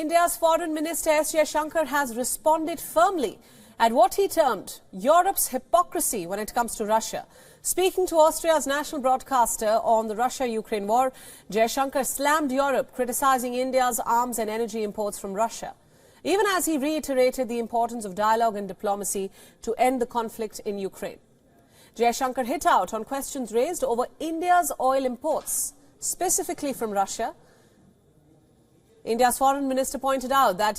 India's Foreign Minister Jaishankar has responded firmly at what he termed Europe's hypocrisy when it comes to Russia. Speaking to Austria's national broadcaster on the Russia-Ukraine war, Jaishankar slammed Europe, criticizing India's arms and energy imports from Russia, even as he reiterated the importance of dialogue and diplomacy to end the conflict in Ukraine. Jaishankar hit out on questions raised over India's oil imports, specifically from Russia. India's foreign minister pointed out that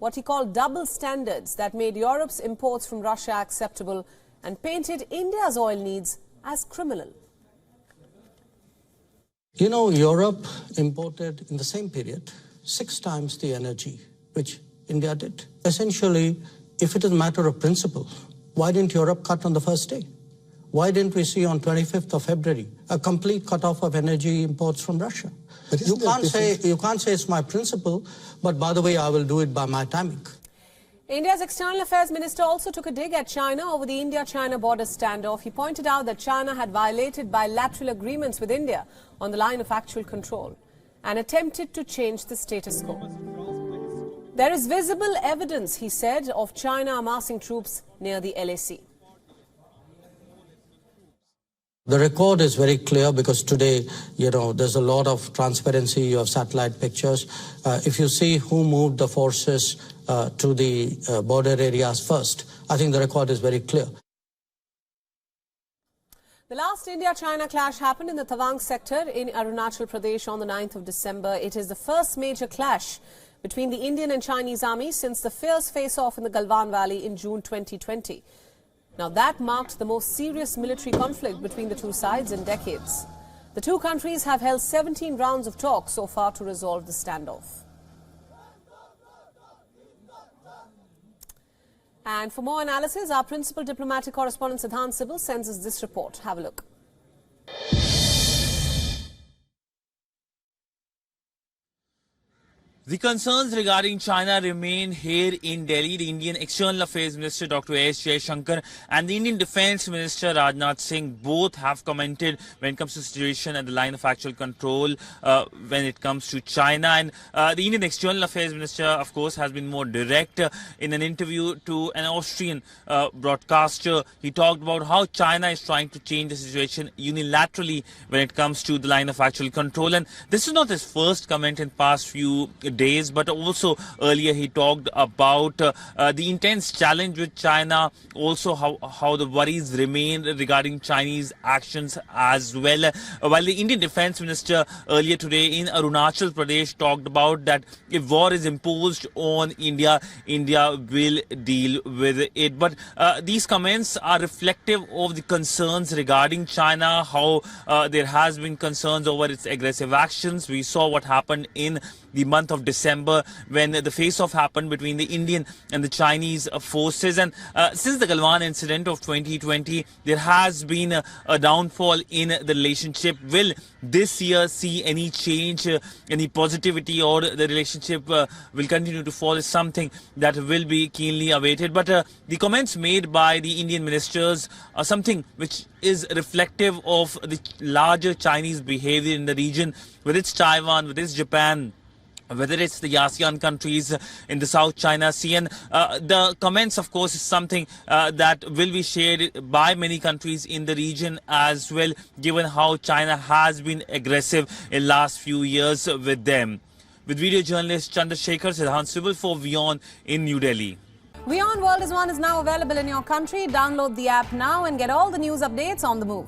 what he called double standards that made Europe's imports from Russia acceptable and painted India's oil needs as criminal. You know, Europe imported in the same period 6 times the energy which India did. Essentially, if it is a matter of principle, why didn't Europe cut on the first day? Why didn't we see on 25th of February a complete cut-off of energy imports from Russia? You can't say it's my principle, but by the way, I will do it by my timing. India's External Affairs Minister also took a dig at China over the India-China border standoff. He pointed out that China had violated bilateral agreements with India on the line of actual control and attempted to change the status quo. There is visible evidence, he said, of China amassing troops near the LAC. The record is very clear because today, there's a lot of transparency. You have satellite pictures. If you see who moved the forces to the border areas first, I think the record is very clear. The last India-China clash happened in the Tawang sector in Arunachal Pradesh on the 9th of December. It is the first major clash between the Indian and Chinese armies since the fierce face-off in the Galwan Valley in June 2020. Now, that marked the most serious military conflict between the two sides in decades. The two countries have held 17 rounds of talks so far to resolve the standoff. And for more analysis, our principal diplomatic correspondent Siddhant Sibal sends us this report. Have a look. The concerns regarding China remain here in Delhi. The Indian External Affairs Minister Dr. S. Jaishankar and the Indian Defence Minister Rajnath Singh both have commented when it comes to the situation at the line of actual control when it comes to China. And the Indian External Affairs Minister, of course, has been more direct. In an interview to an Austrian broadcaster, he talked about how China is trying to change the situation unilaterally when it comes to the line of actual control. And this is not his first comment in past few days, but also earlier he talked about the intense challenge with China, also how the worries remain regarding Chinese actions as well. While the Indian Defence Minister earlier today in Arunachal Pradesh talked about that if war is imposed on India, India will deal with it. But these comments are reflective of the concerns regarding China, how there has been concerns over its aggressive actions. We saw what happened in the month of December when the face-off happened between the Indian and the Chinese forces. And since the Galwan incident of 2020, there has been a downfall in the relationship. Will this year see any change, any positivity, or the relationship will continue to fall is something that will be keenly awaited. But the comments made by the Indian ministers are something which is reflective of the larger Chinese behavior in the region, whether it's Taiwan, whether it's Japan, whether it's the ASEAN countries in the South China Sea. And the comments, of course, is something that will be shared by many countries in the region as well, given how China has been aggressive in last few years with them. With video journalist Chandrasekhar, Siddhant Sibal for WION in New Delhi. WION World is now available in your country. Download the app now and get all the news updates on the move.